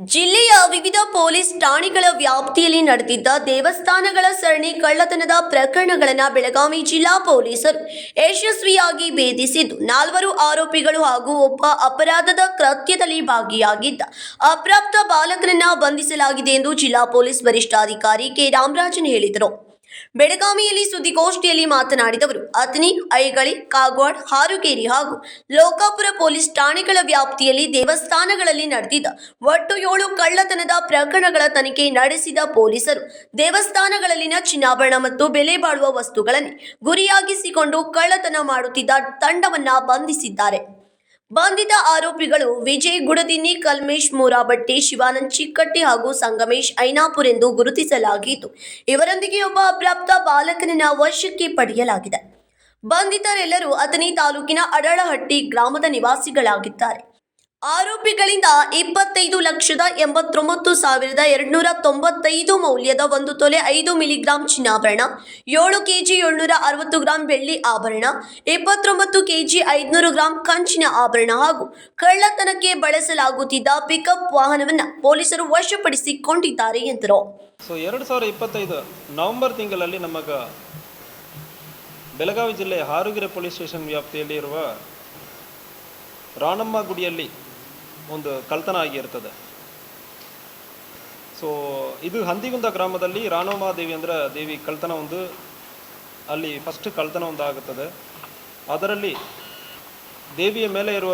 ಜಿಲ್ಲೆಯ ವಿವಿಧ ಪೊಲೀಸ್ ಠಾಣೆಗಳ ವ್ಯಾಪ್ತಿಯಲ್ಲಿ ನಡೆದಿದ್ದ ದೇವಸ್ಥಾನಗಳ ಸರಣಿ ಕಳ್ಳತನದ ಪ್ರಕರಣಗಳನ್ನು ಬೆಳಗಾವಿ ಜಿಲ್ಲಾ ಪೊಲೀಸರು ಯಶಸ್ವಿಯಾಗಿ ಭೇದಿಸಿದ್ದು 4 ಆರೋಪಿಗಳು ಹಾಗೂ ಒಬ್ಬ ಅಪರಾಧದ ಕೃತ್ಯದಲ್ಲಿ ಭಾಗಿಯಾಗಿದ್ದ ಅಪ್ರಾಪ್ತ ಬಾಲಕರನ್ನ ಬಂಧಿಸಲಾಗಿದೆ ಎಂದು ಜಿಲ್ಲಾ ಪೊಲೀಸ್ ವರಿಷ್ಠಾಧಿಕಾರಿ ಕೆ ರಾಮರಾಜನ್ ಹೇಳಿದರು. ಬೆಳಗಾವಿಯಲ್ಲಿ ಸುದ್ದಿಗೋಷ್ಠಿಯಲ್ಲಿ ಮಾತನಾಡಿದವರು, ಅಥಣಿ, ಐಗಳಿ, ಕಾಗವಾಡ, ಹಾರುಗೇರಿ ಹಾಗೂ ಲೋಕಾಪುರ ಪೊಲೀಸ್ ಠಾಣೆಗಳ ವ್ಯಾಪ್ತಿಯಲ್ಲಿ ದೇವಸ್ಥಾನಗಳಲ್ಲಿ ನಡೆದಿದ್ದ ಒಟ್ಟು 7 ಕಳ್ಳತನದ ಪ್ರಕರಣಗಳ ತನಿಖೆ ನಡೆಸಿದ ಪೊಲೀಸರು ದೇವಸ್ಥಾನಗಳಲ್ಲಿನ ಚಿನ್ನಾಭರಣ ಮತ್ತು ಬೆಲೆ ಬಾಳುವ ವಸ್ತುಗಳನ್ನು ಗುರಿಯಾಗಿಸಿಕೊಂಡು ಕಳ್ಳತನ ಮಾಡುತ್ತಿದ್ದ ತಂಡವನ್ನ ಬಂಧಿಸಿದ್ದಾರೆ. ಬಂಧಿತ ಆರೋಪಿಗಳು ವಿಜಯ್ ಗುಡದಿನ್ನಿ, ಕಲ್ಮೇಶ್ ಮೂರಾಬಟ್ಟಿ, ಶಿವಾನಂದ್ ಚಿಕ್ಕಟ್ಟಿ ಹಾಗೂ ಸಂಗಮೇಶ್ ಐನಾಪುರ್ ಎಂದು ಗುರುತಿಸಲಾಗಿದ್ದು, ಇವರೊಂದಿಗೆ ಒಬ್ಬ ಅಪ್ರಾಪ್ತ ಬಾಲಕನನ್ನ ವಶಕ್ಕೆ ಪಡೆಯಲಾಗಿದೆ. ಬಂಧಿತರೆಲ್ಲರೂ ಅಥಣಿ ತಾಲೂಕಿನ ಅಡಳಹಟ್ಟಿ ಗ್ರಾಮದ ನಿವಾಸಿಗಳಾಗಿದ್ದಾರೆ. ಆರೋಪಿಗಳಿಂದ 25,89,295 ಮೌಲ್ಯದ 1 ತೊಲೆ 5 ಮಿಲಿಗ್ರಾಂ ಚಿನ್ನಾಭರಣ, 7 ಕೆಜಿ 760 ಗ್ರಾಂ ಬೆಳ್ಳಿ ಆಭರಣ, 29 ಕೆಜಿ 500 ಗ್ರಾಂ ಕಂಚಿನ ಆಭರಣ ಹಾಗೂ ಕಳ್ಳತನಕ್ಕೆ ಬಳಸಲಾಗುತ್ತಿದ್ದ ಪಿಕಪ್ ವಾಹನವನ್ನು ಪೊಲೀಸರು ವಶಪಡಿಸಿಕೊಂಡಿದ್ದಾರೆ ಎಂದರು. 2025 ನವೆಂಬರ್ ತಿಂಗಳಲ್ಲಿ ಬೆಳಗಾವಿ ಜಿಲ್ಲೆಯ ಹಾರುಗೆರೆ ಪೊಲೀಸ್ ಸ್ಟೇಷನ್ ವ್ಯಾಪ್ತಿಯಲ್ಲಿ ಇರುವ ರಾಣಮ್ಮ ಗುಡಿಯಲ್ಲಿ ಒಂದು ಕಳ್ತನ ಆಗಿರ್ತದೆ. ಇದು ಹಂದಿಗುಂದ ಗ್ರಾಮದಲ್ಲಿ ರಾಣಮ್ಮ ದೇವಿ ಕಳ್ತನ ಅಲ್ಲಿ ಫಸ್ಟ್ ಕಳ್ತನ ಆಗುತ್ತದೆ. ಅದರಲ್ಲಿ ದೇವಿಯ ಮೇಲೆ ಇರುವ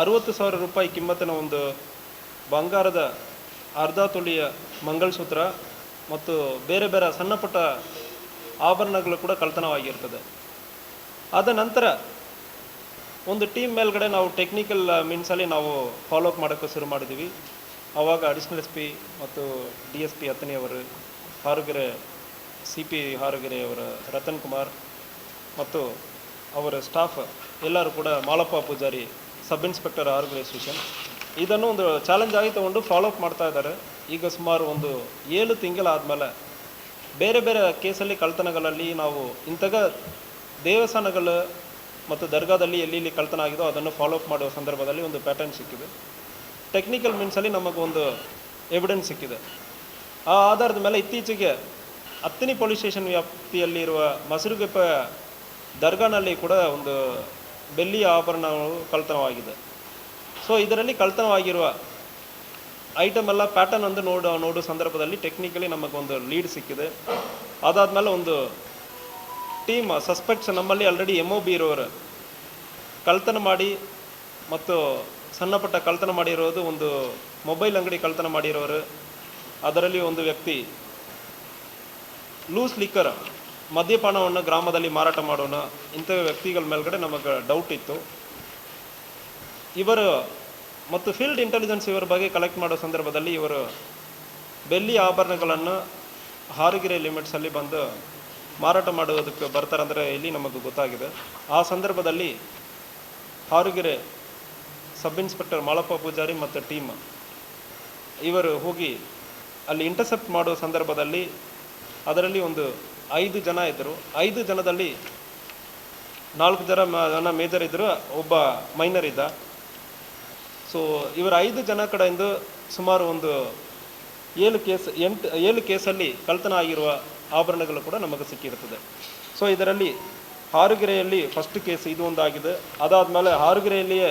60,000 ರೂಪಾಯಿ ಕಿಮ್ಮತ್ತಿನ ಬಂಗಾರದ ಅರ್ಧ ತೊಲಿಯ ಮಂಗಲಸೂತ್ರ ಮತ್ತು ಬೇರೆ ಬೇರೆ ಸಣ್ಣ ಪುಟ್ಟ ಆಭರಣಗಳು ಕೂಡ ಕಳ್ತನವಾಗಿರ್ತದೆ. ಅದ ನಂತರ ಒಂದು ಟೀಮ್ ಮೇಲ್ಗಡೆ ನಾವು ಟೆಕ್ನಿಕಲ್ ಮೀನ್ಸಲ್ಲಿ ನಾವು ಫಾಲೋ ಅಪ್ ಮಾಡೋಕ್ಕೆ ಶುರು ಮಾಡಿದ್ದೀವಿ. ಆವಾಗ ಅಡಿಷನಲ್ SP ಮತ್ತು DSP ಅಥಣಿಯವರು, ಹಾರುಗೆರೆ CP ಹಾರುಗೆರೆಯವರ ರತನ್ ಕುಮಾರ್ ಮತ್ತು ಅವರ ಸ್ಟಾಫ್ ಎಲ್ಲರೂ ಕೂಡ Malappa Pujari, sub inspector Harugere station, ಇದನ್ನು ಒಂದು ಚಾಲೆಂಜ್ ಆಗಿ ತಗೊಂಡು ಫಾಲೋ ಅಪ್ ಮಾಡ್ತಾ ಇದ್ದಾರೆ. ಈಗ ಸುಮಾರು 7 ತಿಂಗಳಾದಮೇಲೆ ಬೇರೆ ಬೇರೆ ಕೇಸಲ್ಲಿ ಕಳ್ತನಗಳಲ್ಲಿ ನಾವು ಇಂತಹ ದೇವಸ್ಥಾನಗಳು ಮತ್ತು ದರ್ಗಾದಲ್ಲಿ ಎಲ್ಲಿ ಕಳ್ತನ ಆಗಿದೋ ಅದನ್ನು ಫಾಲೋ ಅಪ್ ಮಾಡುವ ಸಂದರ್ಭದಲ್ಲಿ ಒಂದು ಪ್ಯಾಟರ್ನ್ ಸಿಕ್ಕಿದೆ. ಟೆಕ್ನಿಕಲ್ ಮೀನ್ಸಲ್ಲಿ ನಮಗೊಂದು ಎವಿಡೆನ್ಸ್ ಸಿಕ್ಕಿದೆ. ಆ ಆಧಾರದ ಮೇಲೆ ಇತ್ತೀಚೆಗೆ ಅಥಣಿ ಪೊಲೀಸ್ ಸ್ಟೇಷನ್ ವ್ಯಾಪ್ತಿಯಲ್ಲಿರುವ ಮಸರುಗೆಪ್ಪ ದರ್ಗಾನಲ್ಲಿ ಕೂಡ ಒಂದು ಬೆಳ್ಳಿಯ ಆಭರಣಗಳು ಕಳ್ತನವಾಗಿದೆ. ಇದರಲ್ಲಿ ಕಳ್ತನವಾಗಿರುವ ಐಟಮ್ ಎಲ್ಲ ಪ್ಯಾಟರ್ನ್ ನೋಡೋ ಸಂದರ್ಭದಲ್ಲಿ ಟೆಕ್ನಿಕಲಿ ನಮಗೊಂದು ಲೀಡ್ ಸಿಕ್ಕಿದೆ. ಅದಾದಮೇಲೆ ಒಂದು ಟೀಮ್ ಸಸ್ಪೆಕ್ಟ್ಸ್ ನಮ್ಮಲ್ಲಿ ಆಲ್ರೆಡಿ MOB ಇರೋರು ಕಳ್ತನ ಮಾಡಿ ಮತ್ತು ಸಣ್ಣ ಪುಟ್ಟ ಕಳ್ತನ ಮಾಡಿರೋದು, ಒಂದು ಮೊಬೈಲ್ ಅಂಗಡಿ ಕಳ್ತನ ಮಾಡಿರೋರು, ಅದರಲ್ಲಿ ಒಂದು ವ್ಯಕ್ತಿ ಲೂಸ್ ಲಿಕ್ಕರ್ ಮದ್ಯಪಾನವನ್ನು ಗ್ರಾಮದಲ್ಲಿ ಮಾರಾಟ ಮಾಡೋಣ, ಇಂಥ ವ್ಯಕ್ತಿಗಳ ಮೇಲ್ಗಡೆ ನಮಗೆ ಡೌಟ್ ಇತ್ತು. ಇವರು ಮತ್ತು ಫೀಲ್ಡ್ ಇಂಟೆಲಿಜೆನ್ಸ್ ಇವರ ಬಗ್ಗೆ ಕಲೆಕ್ಟ್ ಮಾಡೋ ಸಂದರ್ಭದಲ್ಲಿ ಇವರು ಬೆಳ್ಳಿ ಆಭರಣಗಳನ್ನು ಹಾರುಗೆರೆ ಲಿಮಿಟ್ಸಲ್ಲಿ ಬಂದು ಮಾರಾಟ ಮಾಡೋದಕ್ಕೆ ಬರ್ತಾರಂದರೆ ಇಲ್ಲಿ ನಮಗೆ ಗೊತ್ತಾಗಿದೆ. ಆ ಸಂದರ್ಭದಲ್ಲಿ ಹಾರುಗೆರೆ ಸಬ್ ಇನ್ಸ್ಪೆಕ್ಟರ್ ಮಾಳಪ್ಪ ಪೂಜಾರಿ ಮತ್ತು ಟೀಮ್ ಇವರು ಹೋಗಿ ಅಲ್ಲಿ ಇಂಟರ್ಸೆಪ್ಟ್ ಮಾಡೋ ಸಂದರ್ಭದಲ್ಲಿ ಅದರಲ್ಲಿ 5 ಜನ ಇದ್ದರು. 5 ಜನದಲ್ಲಿ 4 ಜನ ಮೇಜರ್ ಇದ್ದರು, ಒಬ್ಬ ಮೈನರ್ ಇದ್ದ. ಇವರ 5 ಜನ ಕಡೆಯಿಂದ ಸುಮಾರು 7 ಕೇಸಲ್ಲಿ ಕಳ್ತನ ಆಗಿರುವ ಆಭರಣಗಳು ಕೂಡ ನಮಗೆ ಸಿಕ್ಕಿರ್ತದೆ. ಇದರಲ್ಲಿ ಹಾರುಗೆರೆಯಲ್ಲಿ ಫಸ್ಟ್ ಕೇಸ್ ಇದು ಒಂದಾಗಿದೆ. ಅದಾದಮೇಲೆ ಹಾರುಗೆರೆಯಲ್ಲಿಯೇ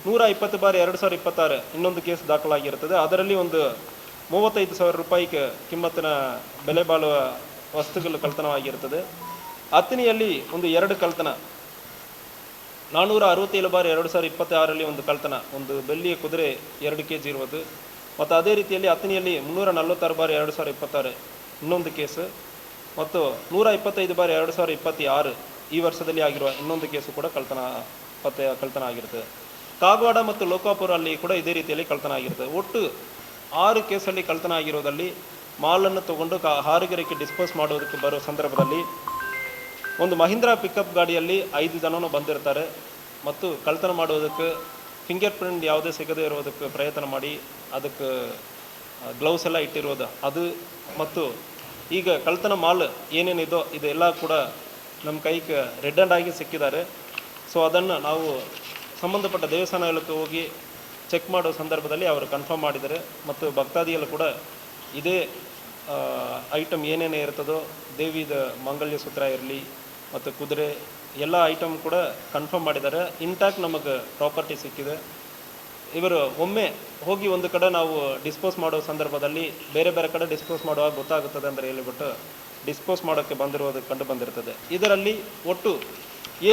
120/2026 ಇನ್ನೊಂದು ಕೇಸ್ ದಾಖಲಾಗಿರ್ತದೆ. ಅದರಲ್ಲಿ 35,000 ರೂಪಾಯಿ ಕಿಮ್ಮತ್ತಿನ ಬೆಲೆ ಬಾಳುವ ವಸ್ತುಗಳು ಕಳ್ತನವಾಗಿರ್ತದೆ. ಅಥಣಿಯಲ್ಲಿ 2 ಕಳ್ತನ, 467/2026 ಒಂದು ಕಳ್ತನ, ಒಂದು ಬೆಳ್ಳಿಯ ಕುದುರೆ 2 kg ಇರುವುದು. ಮತ್ತು ಅದೇ ರೀತಿಯಲ್ಲಿ ಅಥಣಿಯಲ್ಲಿ 346/2026 ಇನ್ನೊಂದು ಕೇಸು ಮತ್ತು 125/2026 ಈ ವರ್ಷದಲ್ಲಿ ಆಗಿರುವ ಇನ್ನೊಂದು ಕೇಸು ಕೂಡ ಕಳ್ತನ ಆಗಿರ್ತದೆ. ಕಾಗವಾಡ ಮತ್ತು ಲೋಕಾಪುರ ಅಲ್ಲಿ ಕೂಡ ಇದೇ ರೀತಿಯಲ್ಲಿ ಕಳ್ತನ ಆಗಿರ್ತದೆ. ಒಟ್ಟು 6 ಕೇಸಲ್ಲಿ ಕಳ್ತನ ಆಗಿರೋದಲ್ಲಿ ಮಾಲನ್ನು ತಗೊಂಡು ಹಾರುಗೆರೆಗೆ ಡಿಸ್ಪೋಸ್ ಮಾಡೋದಕ್ಕೆ ಬರೋ ಸಂದರ್ಭದಲ್ಲಿ ಒಂದು ಮಹೀಂದ್ರಾ ಪಿಕಪ್ ಗಾಡಿಯಲ್ಲಿ 5 ಜನನೂ ಬಂದಿರ್ತಾರೆ ಮತ್ತು ಕಳ್ತನ ಮಾಡೋದಕ್ಕೆ ಫಿಂಗರ್ ಪ್ರಿಂಟ್ ಯಾವುದೇ ಸಿಗದೇ ಇರೋದಕ್ಕೆ ಪ್ರಯತ್ನ ಮಾಡಿ ಅದಕ್ಕೆ ಗ್ಲೌಸ್ ಎಲ್ಲ ಇಟ್ಟಿರೋದು ಅದು, ಮತ್ತು ಈಗ ಕಳ್ತನ ಮಾಲ್ ಏನೇನಿದೋ ಇದೆಲ್ಲ ಕೂಡ ನಮ್ಮ ಕೈಗೆ ರೆಡ್ ಹ್ಯಾಂಡ್ ಆಗಿ ಸಿಕ್ಕಿದ್ದಾರೆ. ಅದನ್ನು ನಾವು ಸಂಬಂಧಪಟ್ಟ ದೇವಸ್ಥಾನಗಳಿಗೆ ಹೋಗಿ ಚೆಕ್ ಮಾಡೋ ಸಂದರ್ಭದಲ್ಲಿ ಅವರು ಕನ್ಫರ್ಮ್ ಮಾಡಿದ್ದಾರೆ ಮತ್ತು ಭಕ್ತಾದಿಗಳು ಕೂಡ ಇದೇ ಐಟಮ್ ಏನೇನೇ ಇರ್ತದೋ ದೇವಿದ ಮಂಗಲ್ಯ ಸೂತ್ರ ಇರಲಿ ಮತ್ತು ಕುದುರೆ ಎಲ್ಲ ಐಟಮ್ ಕೂಡ ಕನ್ಫರ್ಮ್ ಮಾಡಿದ್ದಾರೆ. ಇಂಟ್ಯಾಕ್ಟ್ ನಮಗೆ ಪ್ರಾಪರ್ಟಿ ಸಿಕ್ಕಿದೆ. ಇವರು ಒಮ್ಮೆ ಹೋಗಿ ಒಂದು ಕಡೆ ನಾವು ಡಿಸ್ಪೋಸ್ ಮಾಡೋ ಸಂದರ್ಭದಲ್ಲಿ ಬೇರೆ ಬೇರೆ ಕಡೆ ಡಿಸ್ಪೋಸ್ ಮಾಡುವಾಗ ಗೊತ್ತಾಗುತ್ತದೆ ಅಂದರೆ ಹೇಳಿಬಿಟ್ಟು ಡಿಸ್ಪೋಸ್ ಮಾಡೋಕ್ಕೆ ಬಂದಿರುವುದು ಕಂಡು ಬಂದಿರ್ತದೆ. ಇದರಲ್ಲಿ ಒಟ್ಟು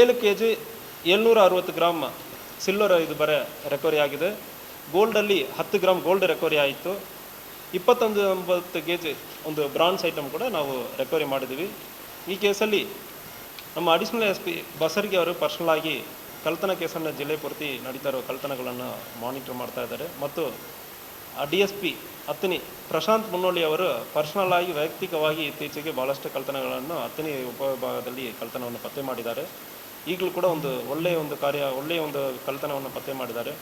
7 kg 760 ಗ್ರಾಮ್ ಸಿಲ್ವರ್ ಇದು ಬರೆ ರಿಕವರಿ ಆಗಿದೆ. ಗೋಲ್ಡಲ್ಲಿ 10 ಗ್ರಾಮ್ ಗೋಲ್ಡ್ ರಿಕವರಿ ಆಯಿತು. 29 kg ಒಂದು ಬ್ರಾನ್ಸ್ ಐಟಮ್ ಕೂಡ ನಾವು ರಿಕವರಿ ಮಾಡಿದ್ದೀವಿ. ಈ ಕೇಸಲ್ಲಿ ನಮ್ಮ ಅಡಿಷನಲ್ SP ಬಸರ್ಗಿ ಅವರು ಪರ್ಸನಲ್ ಆಗಿ ಕಳ್ತನ ಕೇಸನ್ನು ಜಿಲ್ಲೆ ಪೂರ್ತಿ ನಡೀತಾ ಇರೋ ಕಳ್ತನಗಳನ್ನು ಮಾನಿಟರ್ ಮಾಡ್ತಾ ಇದ್ದಾರೆ ಮತ್ತು DSP ಅತ್ತನಿ ಪ್ರಶಾಂತ್ ಮುನ್ನೋಳಿ ಅವರು ಪರ್ಸನಲ್ ಆಗಿ ವೈಯಕ್ತಿಕವಾಗಿ ಇತ್ತೀಚೆಗೆ ಭಾಳಷ್ಟು ಕಳ್ತನಗಳನ್ನು ಅತ್ತನಿ ಉಪವಿಭಾಗದಲ್ಲಿ ಕಳ್ತನವನ್ನು ಪತ್ತೆ ಮಾಡಿದ್ದಾರೆ. ಈಗಲೂ ಕೂಡ ಒಳ್ಳೆಯ ಒಂದು ಕಳ್ತನವನ್ನು ಪತ್ತೆ ಮಾಡಿದ್ದಾರೆ.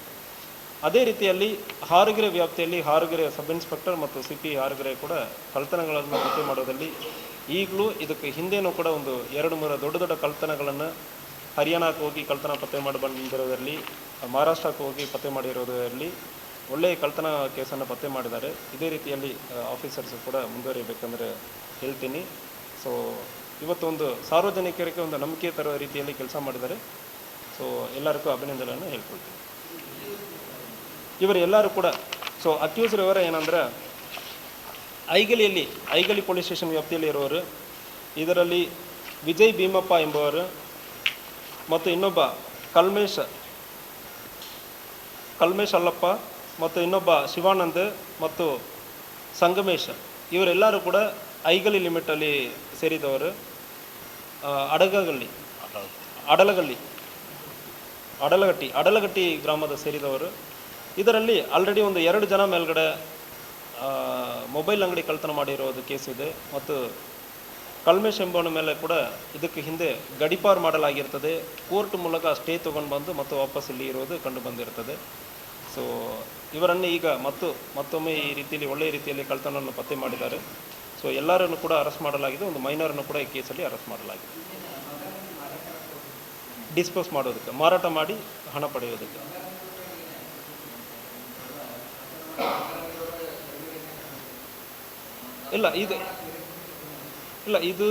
ಅದೇ ರೀತಿಯಲ್ಲಿ ಹಾರಗೆರೆ ವ್ಯಾಪ್ತಿಯಲ್ಲಿ ಹಾರಗೆರೆ ಸಬ್ ಇನ್ಸ್ಪೆಕ್ಟರ್ ಮತ್ತು CP ಹಾರಗೆರೆ ಕೂಡ ಕಳ್ತನಗಳನ್ನು ಪತ್ತೆ ಮಾಡೋದಲ್ಲಿ ಈಗಲೂ ಇದಕ್ಕೆ ಹಿಂದೆನೂ ಕೂಡ 2-3 ದೊಡ್ಡ ಕಳ್ತನಗಳನ್ನು ಹರಿಯಾಣಕ್ಕೆ ಹೋಗಿ ಕಳ್ತನ ಪತ್ತೆ ಮಾಡಿ ಬಂದಿರೋದರಲ್ಲಿ, ಮಹಾರಾಷ್ಟ್ರಕ್ಕೆ ಹೋಗಿ ಪತ್ತೆ ಮಾಡಿರೋದರಲ್ಲಿ ಒಳ್ಳೆಯ ಕಳ್ತನ ಕೇಸನ್ನು ಪತ್ತೆ ಮಾಡಿದ್ದಾರೆ. ಇದೇ ರೀತಿಯಲ್ಲಿ ಆಫೀಸರ್ಸು ಕೂಡ ಮುಂದುವರಿಯಬೇಕಂದ್ರೆ ಹೇಳ್ತೀನಿ. ಸೊ ಇವತ್ತು ಸಾರ್ವಜನಿಕರಿಗೆ ನಂಬಿಕೆ ತರುವ ರೀತಿಯಲ್ಲಿ ಕೆಲಸ ಮಾಡಿದ್ದಾರೆ. ಸೊ ಎಲ್ಲರಿಗೂ ಅಭಿನಂದನೆಯನ್ನು ಹೇಳ್ಕೊಳ್ತೀನಿ. ಇವರೆಲ್ಲರೂ ಕೂಡ ಅಕ್ಯೂಸರ್ ಇವರ ಏನಂದರೆ ಐಗಲಿ ಪೊಲೀಸ್ ಸ್ಟೇಷನ್ ವ್ಯಾಪ್ತಿಯಲ್ಲಿ ಇರುವವರು. ಇದರಲ್ಲಿ ವಿಜಯ್ ಭೀಮಪ್ಪ ಎಂಬುವರು ಮತ್ತು ಇನ್ನೊಬ್ಬ ಕಲ್ಮೇಶ್ ಅಲ್ಲಪ್ಪ ಮತ್ತು ಇನ್ನೊಬ್ಬ ಶಿವಾನಂದ್ ಮತ್ತು ಸಂಗಮೇಶ್ ಇವರೆಲ್ಲರೂ ಕೂಡ ಐಗಲಿ ಲಿಮಿಟಲ್ಲಿ ಸೇರಿದವರು. ಅಡಲಗಟ್ಟಿ ಗ್ರಾಮದ ಸೇರಿದವರು. ಇದರಲ್ಲಿ ಆಲ್ರೆಡಿ 2 ಜನ ಮೇಲ್ಗಡೆ ಮೊಬೈಲ್ ಅಂಗಡಿ ಕಳ್ತನ ಮಾಡಿರೋದು ಕೇಸ್ ಇದೆ ಮತ್ತು ಕಲ್ಮೇಶ್ ಎಂಬವನ ಮೇಲೆ ಕೂಡ ಇದಕ್ಕೆ ಹಿಂದೆ ಗಡಿಪಾರು ಮಾಡಲಾಗಿರ್ತದೆ. ಕೋರ್ಟ್ ಮೂಲಕ ಸ್ಟೇ ತೊಗೊಂಡು ಬಂದು ಮತ್ತು ವಾಪಸ್ ಇಲ್ಲಿ ಇರೋದು ಕಂಡು ಬಂದಿರ್ತದೆ. ಸೊ ಇವರನ್ನೇ ಈಗ ಮತ್ತೊಮ್ಮೆ ಈ ರೀತಿಯಲ್ಲಿ ಒಳ್ಳೆಯ ರೀತಿಯಲ್ಲಿ ಕಳ್ತನವನ್ನು ಪತ್ತೆ ಮಾಡಿದ್ದಾರೆ. ಸೊ ಎಲ್ಲರನ್ನು ಕೂಡ ಅರೆಸ್ಟ್ ಮಾಡಲಾಗಿದೆ. ಒಂದು ಮೈನರನ್ನು ಕೂಡ ಈ ಕೇಸಲ್ಲಿ ಅರೆಸ್ಟ್ ಮಾಡಲಾಗಿದೆ. ಡಿಸ್ಪೋಸ್ ಮಾಡೋದಕ್ಕೆ, ಮಾರಾಟ ಮಾಡಿ ಹಣ ಪಡೆಯೋದಕ್ಕೆ. ಇಲ್ಲ ಇದು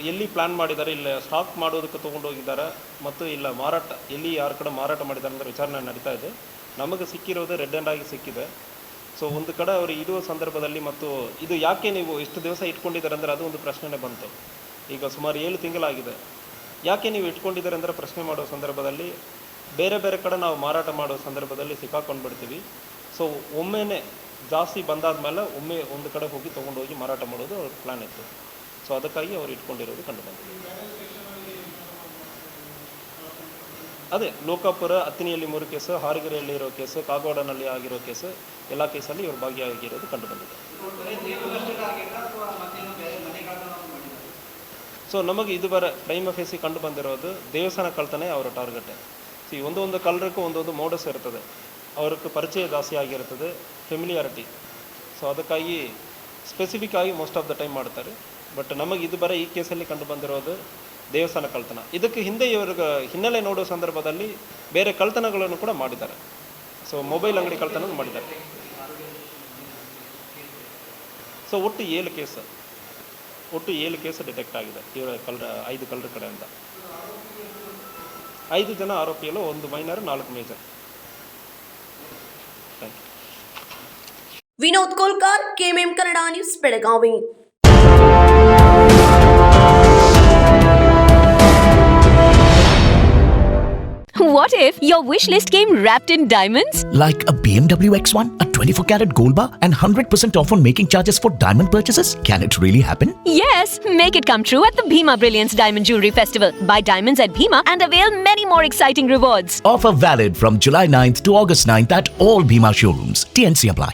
ಎಲ್ಲಿ ಪ್ಲ್ಯಾನ್ ಮಾಡಿದ್ದಾರೆ, ಇಲ್ಲ ಸ್ಟಾಕ್ ಮಾಡೋದಕ್ಕೆ ತೊಗೊಂಡೋಗಿದ್ದಾರೆ ಮತ್ತು ಇಲ್ಲ ಯಾರ ಕಡೆ ಮಾರಾಟ ಮಾಡಿದ್ದಾರೆ ಅಂದರೆ ವಿಚಾರಣೆ ನಡೀತಾ ಇದೆ. ನಮಗೆ ಸಿಕ್ಕಿರೋದು ರೆಡ್ ಹ್ಯಾಂಡ್ ಆಗಿ ಸಿಕ್ಕಿದೆ. ಸೊ ಒಂದು ಕಡೆ ಅವರು ಇಡುವ ಸಂದರ್ಭದಲ್ಲಿ ಮತ್ತು ಇದು ಯಾಕೆ ನೀವು ಇಷ್ಟು ದಿವಸ ಇಟ್ಕೊಂಡಿದ್ದಾರೆ ಅಂದರೆ ಅದು ಒಂದು ಪ್ರಶ್ನೆನೇ ಬಂತು. ಈಗ ಸುಮಾರು 7 ತಿಂಗಳಾಗಿದೆ. ಯಾಕೆ ನೀವು ಇಟ್ಕೊಂಡಿದ್ದಾರೆ ಅಂದರೆ ಪ್ರಶ್ನೆ ಮಾಡೋ ಸಂದರ್ಭದಲ್ಲಿ ಬೇರೆ ಬೇರೆ ಕಡೆ ನಾವು ಮಾರಾಟ ಮಾಡೋ ಸಂದರ್ಭದಲ್ಲಿ ಸಿಕ್ಕಾಕೊಂಡು ಬಿಡ್ತೀವಿ. ಸೊ ಒಮ್ಮೆನೇ ಜಾಸ್ತಿ ಬಂದಾದ ಮೇಲೆ ಒಮ್ಮೆ ಒಂದು ಕಡೆ ಹೋಗಿ ತೊಗೊಂಡೋಗಿ ಮಾರಾಟ ಮಾಡೋದು ಅವ್ರ ಪ್ಲ್ಯಾನ್ ಇತ್ತು. ಸೊ ಅದಕ್ಕಾಗಿ ಅವ್ರು ಇಟ್ಕೊಂಡಿರೋದು ಕಂಡು ಬಂದಿದೆ. ಅದೇ ಲೋಕಾಪುರ, ಅತ್ತಿನಿಯಲ್ಲಿ 3 ಕೇಸು, ಹಾರಗೆರೆಯಲ್ಲಿ ಇರೋ ಕೇಸು, ಕಾಗವಾಡನಲ್ಲಿ ಆಗಿರೋ ಕೇಸು, ಎಲ್ಲ ಕೇಸಲ್ಲಿ ಇವರು ಭಾಗಿಯಾಗಿರೋದು ಕಂಡು ಬಂದಿದೆ. ಸೊ ನಮಗೆ ಇದುವರೆ ಪ್ರೈಮ ಫೇಸಿ ಕಂಡು ಬಂದಿರೋದು ದೇವಸ್ಥಾನ ಕಳ್ತನೆ ಅವರ ಟಾರ್ಗೆಟ್. ಒಂದು ಕಳ್ಳರಿಗೂ ಒಂದೊಂದು ಮೋಡಸ್ ಇರ್ತದೆ, ಅವ್ರಿಗೆ ಪರಿಚಯ ಜಾಸ್ತಿ ಆಗಿರ್ತದೆ, ಫೆಮಿಲಿಯಾರಿಟಿ. ಸೊ ಅದಕ್ಕಾಗಿ ಸ್ಪೆಸಿಫಿಕ್ ಆಗಿ ಮೋಸ್ಟ್ ಆಫ್ ದ ಟೈಮ್ ಮಾಡ್ತಾರೆ. ಬಟ್ ನಮಗೆ ಇದುವರೆ ಈ ಕೇಸಲ್ಲಿ ಕಂಡು ಬಂದಿರೋದು ದೇವಸ್ಥಾನ ಕಳ್ತನ. ಇದಕ್ಕೆ ಹಿಂದೆ ಇವ್ರಿಗೆ ಹಿನ್ನೆಲೆ ನೋಡೋ ಸಂದರ್ಭದಲ್ಲಿ ಬೇರೆ ಕಳ್ತನಗಳನ್ನು ಕೂಡ ಮಾಡಿದ್ದಾರೆ. ಸೊ ಮೊಬೈಲ್ ಅಂಗಡಿ ಕಳ್ತನ ಮಾಡಿದ್ದಾರೆ. ಸೊ ಒಟ್ಟು 7 ಕೇಸ್ ಡಿಟೆಕ್ಟ್ ಆಗಿದೆ ಇವರ 5 ಕಳ್ಳರ ಕಡೆಯಿಂದ. 5 ಜನ ಆರೋಪಿಗಳು, 1 minor, 4 major. Thank you. Vinod Kolkar, KMM Kannada news, Belagavi. What if your wish list came wrapped in diamonds? Like a BMW X1, a 24-carat gold bar, and 100% off on making charges for diamond purchases? Can it really happen? Yes! Make it come true at the Bhima Brilliance Diamond Jewelry Festival. Buy diamonds at Bhima and avail many more exciting rewards. Offer valid from July 9th to August 9th at all Bhima showrooms. TNC apply.